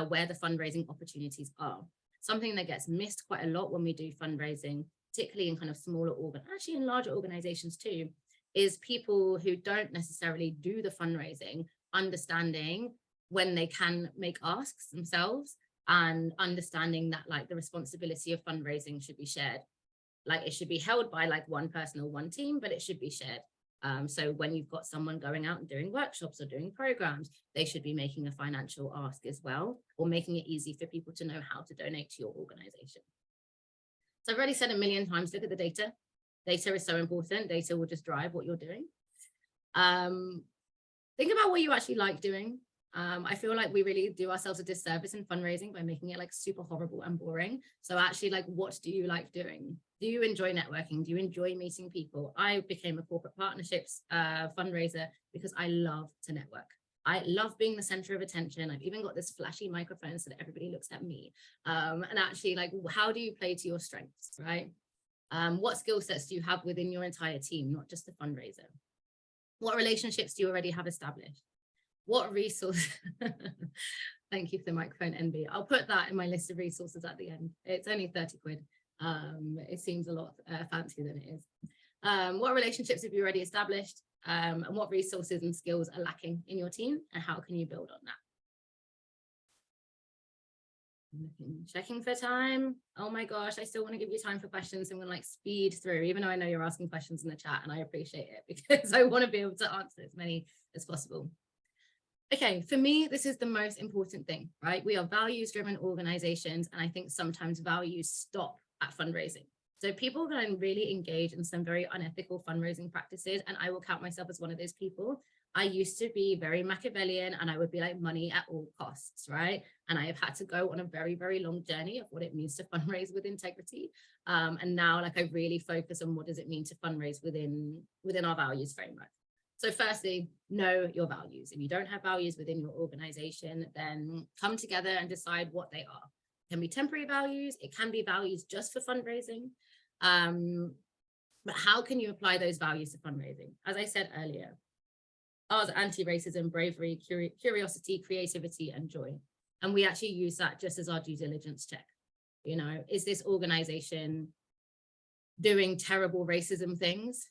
where the fundraising opportunities are. Something that gets missed quite a lot when we do fundraising, particularly in kind of smaller actually in larger organizations too, is people who don't necessarily do the fundraising, understanding when they can make asks themselves, and understanding that like the responsibility of fundraising should be shared. Like it should be held by like one person or one team, but it should be shared. So when you've got someone going out and doing workshops or doing programs, they should be making a financial ask as well, or making it easy for people to know how to donate to your organization. So I've already said a million times, look at the data. Data is so important. Data will just drive what you're doing. Think about what you actually like doing. I feel like we really do ourselves a disservice in fundraising by making it like super horrible and boring. So actually, like, what do you like doing? Do you enjoy networking? Do you enjoy meeting people? I became a corporate partnerships fundraiser because I love to network. I love being the center of attention. I've even got this flashy microphone so that everybody looks at me. And actually, like, how do you play to your strengths, right? What skill sets do you have within your entire team, not just the fundraiser? What relationships do you already have established? What resource? Thank you for the microphone, NB. I'll put that in my list of resources at the end. It's only 30 quid. It seems a lot fancier than it is. What relationships have you already established? And what resources and skills are lacking in your team? And how can you build on that? Checking for time. Oh my gosh, I still want to give you time for questions. I'm going to like speed through, even though I know you're asking questions in the chat, and I appreciate it because I want to be able to answer as many as possible. Okay, for me, this is the most important thing, right? We are values-driven organizations, and I think sometimes values stop at fundraising. So people can really engage in some very unethical fundraising practices, and I will count myself as one of those people. I used to be very Machiavellian, and I would be like money at all costs, right? And I have had to go on a very, very long journey of what it means to fundraise with integrity. And now, like, I really focus on what does it mean to fundraise within our values framework. So firstly, know your values. If you don't have values within your organization, then come together and decide what they are. It can be temporary values. It can be values just for fundraising. But how can you apply those values to fundraising? As I said earlier, ours are anti-racism, bravery, curiosity, creativity, and joy. And we actually use that just as our due diligence check. You know, is this organization doing terrible racism things?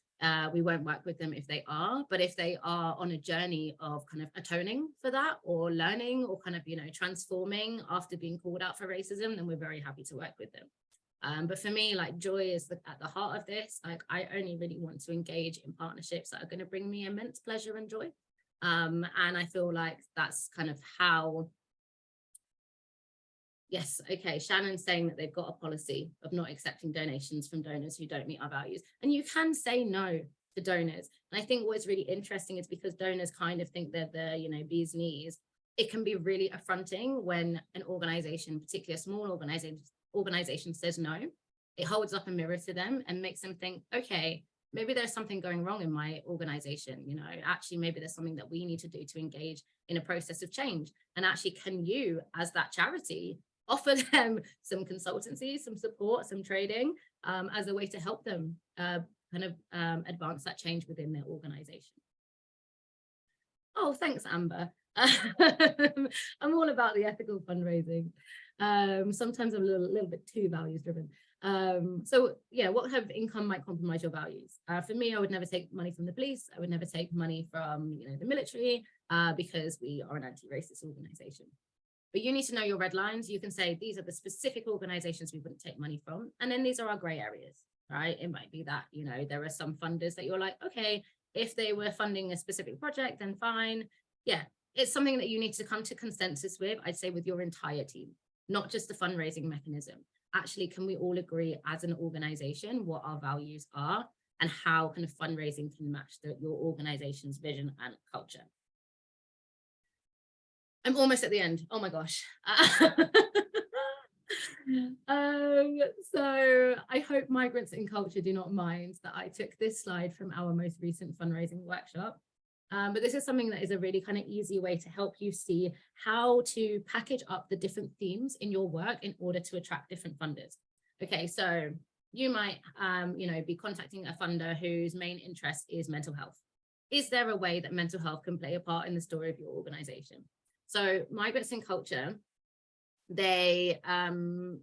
We won't work with them if they are, but if they are on a journey of kind of atoning for that or learning or kind of, you know, transforming after being called out for racism, then we're very happy to work with them. But for me, like, joy is at the heart of this. Like, I only really want to engage in partnerships that are going to bring me immense pleasure and joy. And I feel like that's kind of how. Yes, okay, Shannon's saying that they've got a policy of not accepting donations from donors who don't meet our values. And you can say no to donors. And I think what's really interesting is because donors kind of think they're the, you know, bee's knees, it can be really affronting when an organization, particularly a small organization says no. It holds up a mirror to them and makes them think, okay, maybe there's something going wrong in my organization. You know, actually, maybe there's something that we need to do to engage in a process of change. And actually, can you, as that charity, offer them some consultancy, some support, some trading as a way to help them advance that change within their organization? Oh, thanks, Amber. I'm all about the ethical fundraising. Sometimes I'm a little bit too values driven. So yeah, what kind of income might compromise your values? For me, I would never take money from the police. I would never take money from, you know, the military because we are an anti-racist organization. But you need to know your red lines. You can say, these are the specific organizations we wouldn't take money from. And then these are our gray areas, right? It might be that, you know, there are some funders that you're like, okay, if they were funding a specific project, then fine. Yeah, it's something that you need to come to consensus with, I'd say, with your entire team, not just the fundraising mechanism. Actually, can we all agree as an organization what our values are and how kind of fundraising can match your organization's vision and culture? I'm almost at the end. Oh my gosh. So I hope migrants in culture do not mind that I took this slide from our most recent fundraising workshop. But this is something that is a really kind of easy way to help you see how to package up the different themes in your work in order to attract different funders. Okay, so you might, you know, be contacting a funder whose main interest is mental health. Is there a way that mental health can play a part in the story of your organization? So migrants in culture, they kind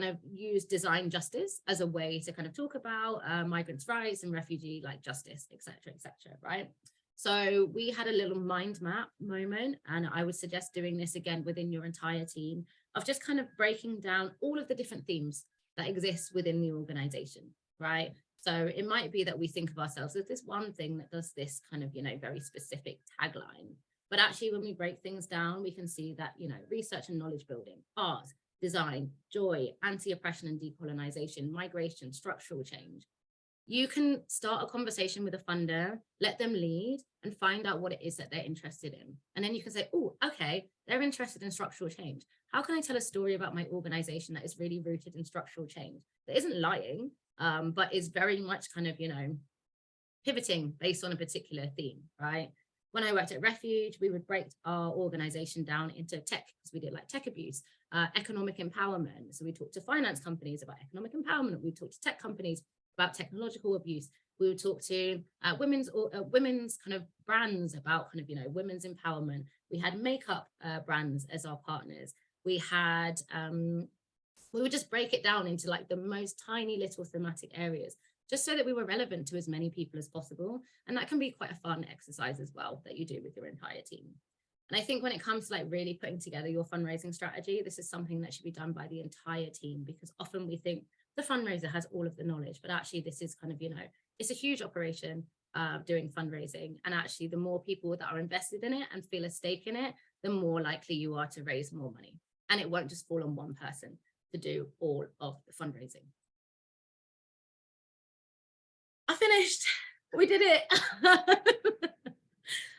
of use design justice as a way to kind of talk about migrants' rights and refugee like justice, et cetera, right? So we had a little mind map moment, and I would suggest doing this again within your entire team of just kind of breaking down all of the different themes that exist within the organization, right? So it might be that we think of ourselves as this one thing that does this kind of, you know, very specific tagline. But actually, when we break things down, we can see that, you know, research and knowledge building, art, design, joy, anti-oppression and decolonization, migration, structural change. You can start a conversation with a funder, let them lead and find out what it is that they're interested in. And then you can say, oh, okay, they're interested in structural change. How can I tell a story about my organization that is really rooted in structural change? That isn't lying, but is very much kind of, you know, pivoting based on a particular theme, right? When I worked at Refuge, we would break our organization down into tech, because we did like tech abuse, economic empowerment. So we talked to finance companies about economic empowerment. We talked to tech companies about technological abuse. We would talk to women's kind of brands about kind of, you know, women's empowerment. We had makeup brands as our partners. We had, we would just break it down into like the most tiny little thematic areas, just so that we were relevant to as many people as possible. And that can be quite a fun exercise as well that you do with your entire team. And I think when it comes to like really putting together your fundraising strategy, this is something that should be done by the entire team, because often we think the fundraiser has all of the knowledge, but actually this is kind of, you know, it's a huge operation doing fundraising. And actually the more people that are invested in it and feel a stake in it, the more likely you are to raise more money. And it won't just fall on one person to do all of the fundraising. I finished. We did it.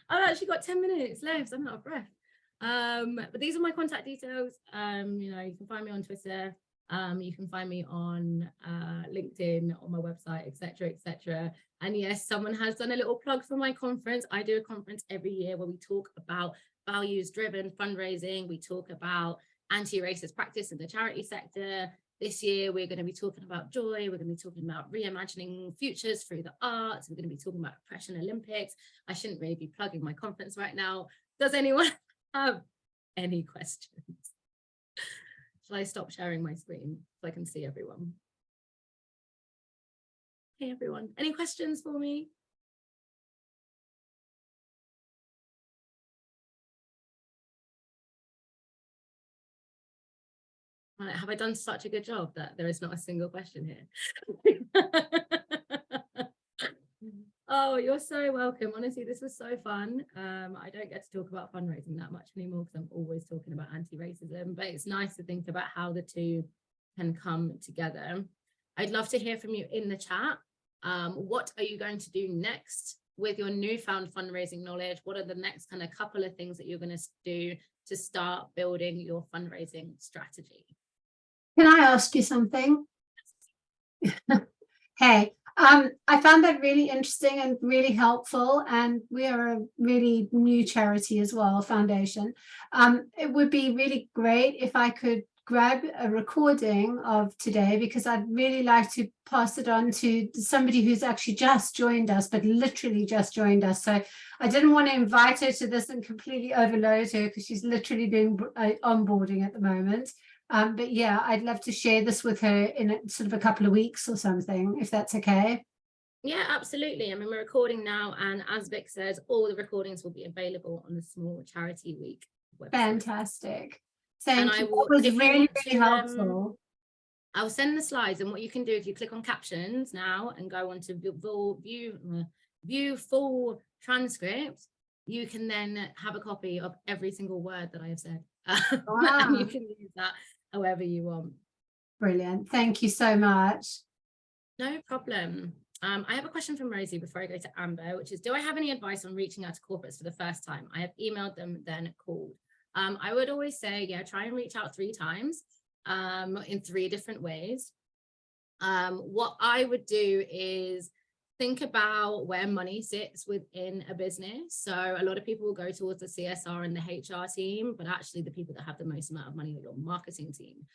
I've actually got 10 minutes left. I'm out of breath. But these are my contact details. You know, you can find me on Twitter. You can find me on LinkedIn, on my website, etc., etc. And yes, someone has done a little plug for my conference. I do a conference every year where we talk about values-driven fundraising. We talk about anti-racist practice in the charity sector. This year, we're going to be talking about joy. We're going to be talking about reimagining futures through the arts. We're going to be talking about Oppression Olympics. I shouldn't really be plugging my conference right now. Does anyone have any questions? Shall I stop sharing my screen so I can see everyone? Hey, everyone. Any questions for me? Have I done such a good job that there is not a single question here? Oh, you're so welcome. Honestly, this was so fun. I don't get to talk about fundraising that much anymore because I'm always talking about anti-racism, but it's nice to think about how the two can come together. I'd love to hear from you in the chat. What are you going to do next with your newfound fundraising knowledge? What are the next kind of couple of things that you're going to do to start building your fundraising strategy? Can I ask you something? Hey, I found that really interesting and really helpful, and we are a really new charity as well, foundation. It would be really great if I could grab a recording of today, because I'd really like to pass it on to somebody who's actually just joined us, but literally just joined us. So I didn't want to invite her to this and completely overload her because she's literally doing onboarding at the moment. But yeah, I'd love to share this with her in sort of a couple of weeks or something, if that's okay. Yeah, absolutely. I mean, we're recording now, and as Vic says, all the recordings will be available on the Small Charity Week website. Fantastic. Thank you. I will, that was really, really helpful. I'll send the slides, and what you can do if you click on captions now and go on to view full transcript, you can then have a copy of every single word that I have said. Wow. And you can use that however you want. Brilliant. Thank you so much. No problem. I have a question from Rosie before I go to Amber, which is, do I have any advice on reaching out to corporates for the first time? I have emailed them, then called. I would always say, yeah, try and reach out 3 times in 3 different ways. What I would do is think about where money sits within a business. So a lot of people will go towards the CSR and the HR team, but actually the people that have the most amount of money are your marketing team.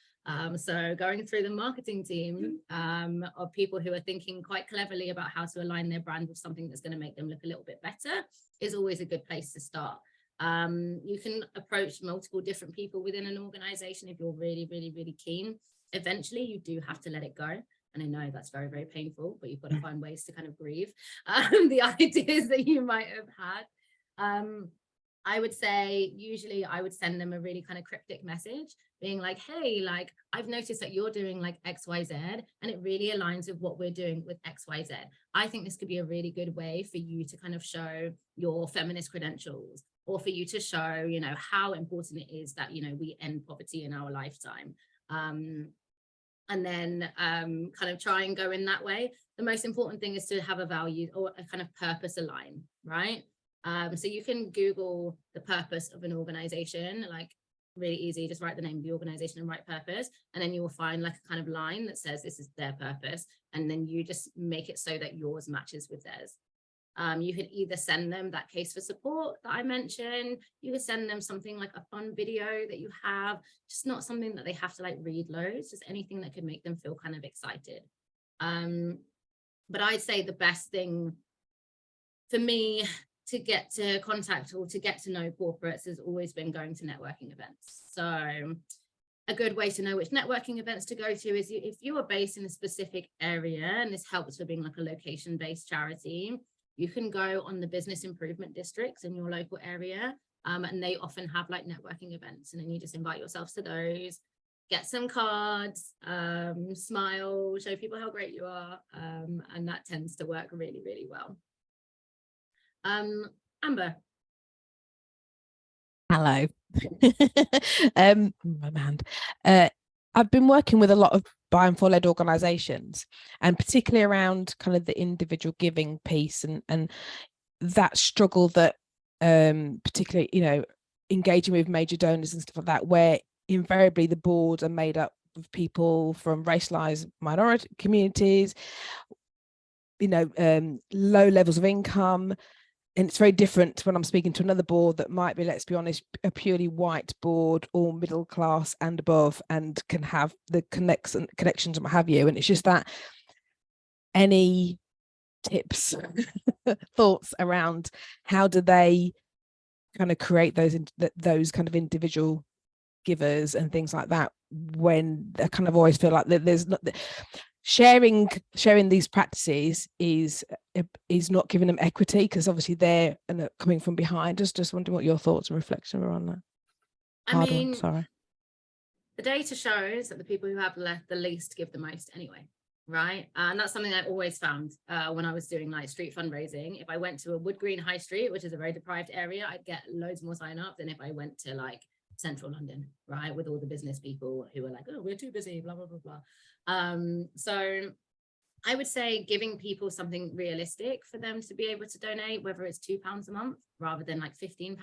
So going through the marketing team of people who are thinking quite cleverly about how to align their brand with something that's going to make them look a little bit better is always a good place to start. You can approach multiple different people within an organization if you're really, really, really keen. Eventually, you do have to let it go. And I know that's very, very painful, but you've got to find ways to kind of grieve the ideas that you might have had. I would say, usually I would send them a really kind of cryptic message being like, hey, like, I've noticed that you're doing like XYZ, and it really aligns with what we're doing with XYZ. I think this could be a really good way for you to kind of show your feminist credentials, or for you to show, you know, how important it is that, you know, we end poverty in our lifetime. And then kind of try and go in that way. The most important thing is to have a value or a kind of purpose align, right? So you can Google the purpose of an organization, like really easy, just write the name of the organization and write purpose. And then you will find like a kind of line that says this is their purpose. And then you just make it so that yours matches with theirs. You could either send them that case for support that I mentioned. You could send them something like a fun video that you have, just not something that they have to like read loads, just anything that could make them feel kind of excited. But I'd say the best thing for me to get to contact or to get to know corporates has always been going to networking events. So a good way to know which networking events to go to is if you are based in a specific area, and this helps for being like a location-based charity, you can go on the business improvement districts in your local area, and they often have like networking events, and then you just invite yourself to those, get some cards, smile, show people how great you are, and that tends to work really, really well. Amber. Hello. My hand. I've been working with a lot of buy and for led organizations, and particularly around kind of the individual giving piece and that struggle that particularly, you know, engaging with major donors and stuff like that, where invariably the boards are made up of people from racialized minority communities, low levels of income. And it's very different when I'm speaking to another board that might be, let's be honest, a purely white board or middle class and above, and can have the connections and what have you. And it's just that, any tips, thoughts around how do they kind of create those kind of individual givers and things like that, when I kind of always feel like there's not sharing these practices is not giving them equity, because obviously they're coming from behind. Just wondering what your thoughts and reflection were on that. The data shows that the people who have the least give the most anyway, right? And that's something I always found when I was doing like street fundraising. If I went to a Wood Green High Street, which is a very deprived area, I'd get loads more sign up than if I went to like central London, right, with all the business people who were like, oh, we're too busy, blah blah blah blah. So I would say giving people something realistic for them to be able to donate, whether it's £2 a month rather than like £15,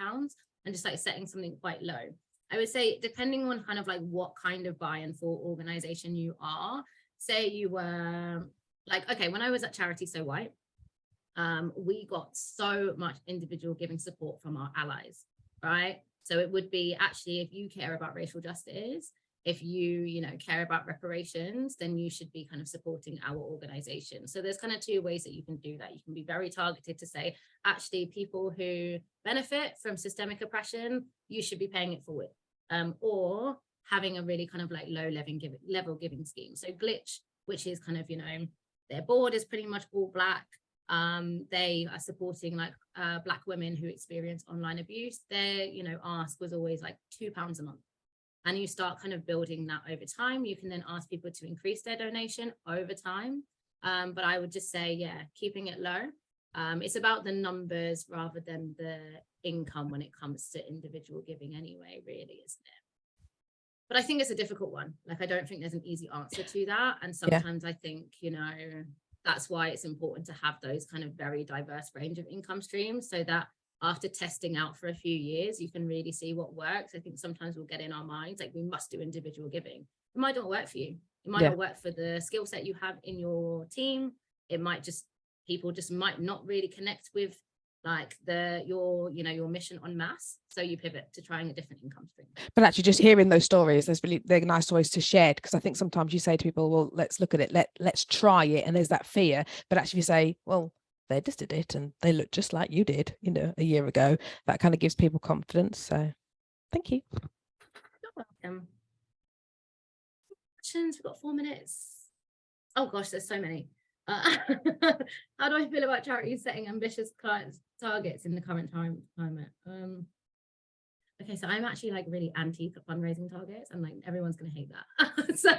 and just like setting something quite low. I would say, depending on kind of like what kind of buy and for organization you are, say you were like, okay, when I was at Charities So White, we got so much individual giving support from our allies, right? So it would be, actually, if you care about racial justice, if you care about reparations, then you should be kind of supporting our organization. So there's kind of two ways that you can do that. You can be very targeted to say, actually, people who benefit from systemic oppression, you should be paying it forward, or having a really kind of like low level giving scheme. So Glitch, which is kind of, their board is pretty much all Black. They are supporting like Black women who experience online abuse. Their ask was always like £2 a month, and you start kind of building that over time. You can then ask people to increase their donation over time, but I would just say, yeah, keeping it low. It's about the numbers rather than the income when it comes to individual giving anyway, really, isn't it? But I think it's a difficult one. Like, I don't think there's an easy answer to that, and sometimes I think that's why it's important to have those kind of very diverse range of income streams, so that after testing out for a few years, you can really see what works. I think sometimes we'll get in our minds like we must do individual giving. It might not work for you. It might not work for the skill set you have in your team. It might just, people just might not really connect with like your mission en masse. So you pivot to trying a different income stream. But actually, just hearing those stories, they're nice stories to share, because I think sometimes you say to people, well, let's look at it, let's try it, and there's that fear. But actually, if you say, well, they just did it and they look just like you did, a year ago, that kind of gives people confidence. So thank you. You're welcome. Questions? We've got 4 minutes. Oh gosh, there's so many. How do I feel about charities setting ambitious clients targets in the current climate? Okay, so I'm actually like really anti fundraising targets, and like everyone's gonna hate that. So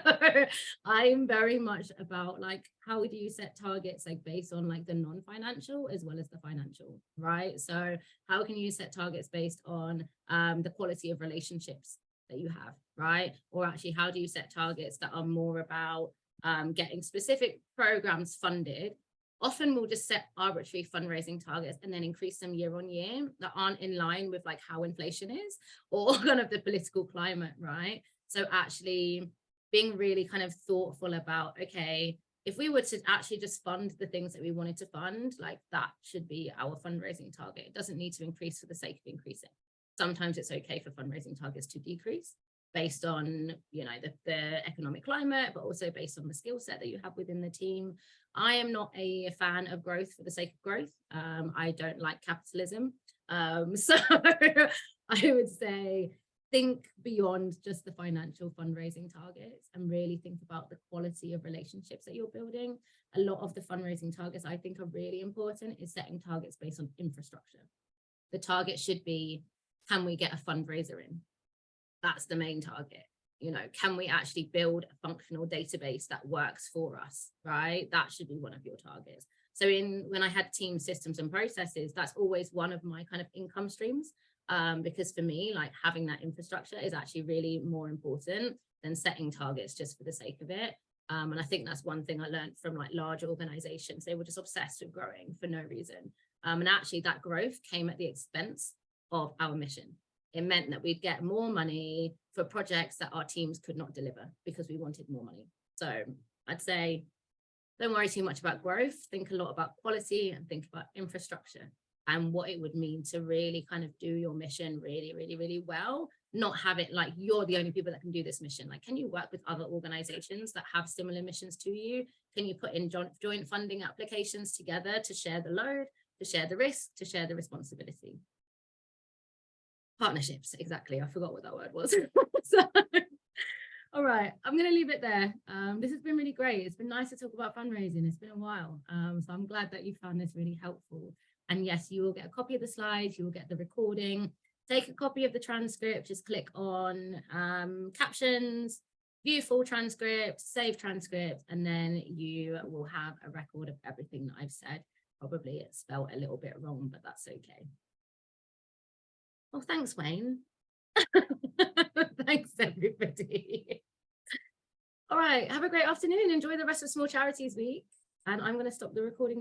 I'm very much about like, how do you set targets like based on like the non-financial as well as the financial, right? So how can you set targets based on the quality of relationships that you have, right? Or actually, how do you set targets that are more about getting specific programs funded? Often we'll just set arbitrary fundraising targets and then increase them year on year that aren't in line with like how inflation is or kind of the political climate, right? So actually being really kind of thoughtful about, okay, if we were to actually just fund the things that we wanted to fund, like that should be our fundraising target. It doesn't need to increase for the sake of increasing. Sometimes it's okay for fundraising targets to decrease based on the economic climate, but also based on the skill set that you have within the team. I am not a fan of growth for the sake of growth. I don't like capitalism. So I would say think beyond just the financial fundraising targets and really think about the quality of relationships that you're building. A lot of the fundraising targets I think are really important is setting targets based on infrastructure. The target should be, can we get a fundraiser in? That's the main target. Can we actually build a functional database that works for us, right? That should be one of your targets. So when I had team systems and processes, that's always one of my kind of income streams, because for me, like having that infrastructure is actually really more important than setting targets just for the sake of it. And I think that's one thing I learned from like large organizations. They were just obsessed with growing for no reason. And actually that growth came at the expense of our mission. it meant that we'd get more money for projects that our teams could not deliver because we wanted more money. So I'd say, don't worry too much about growth, think a lot about quality and think about infrastructure and what it would mean to really kind of do your mission really, really, really well. Not have it like you're the only people that can do this mission. Like, can you work with other organizations that have similar missions to you? Can you put in joint funding applications together to share the load, to share the risk, to share the responsibility? Partnerships, exactly. I forgot what that word was. So, all right, I'm going to leave it there. This has been really great. It's been nice to talk about fundraising. It's been a while. So I'm glad that you found this really helpful. And yes, you will get a copy of the slides. You will get the recording. Take a copy of the transcript. Just click on captions, view full transcript, save transcript, and then you will have a record of everything that I've said. Probably it's spelled a little bit wrong, but that's okay. Well, thanks, Wayne. Thanks, everybody. All right, have a great afternoon. Enjoy the rest of Small Charities Week. And I'm going to stop the recording.